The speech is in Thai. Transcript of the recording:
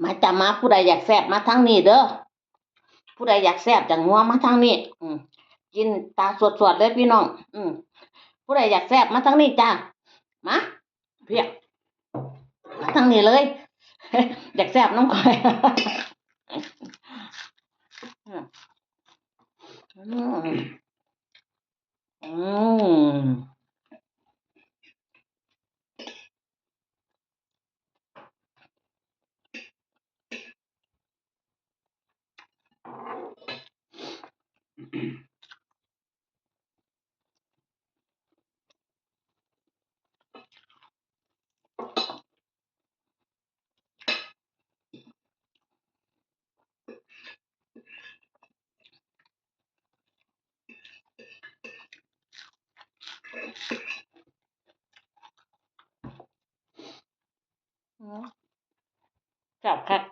มาจำมาผู้ใดอยากแซ่บมาทางนี้เด้อผู้ใดอยากแซ่บจังงัวมาทางนี้กินตาสวดๆเลยพี่น้องผู้ใดอยากแซ่บมาทางนี้จ้ามาเพียมาทางนี้เลยอยากแซ่บน้องคอยอืมแซ่บครับ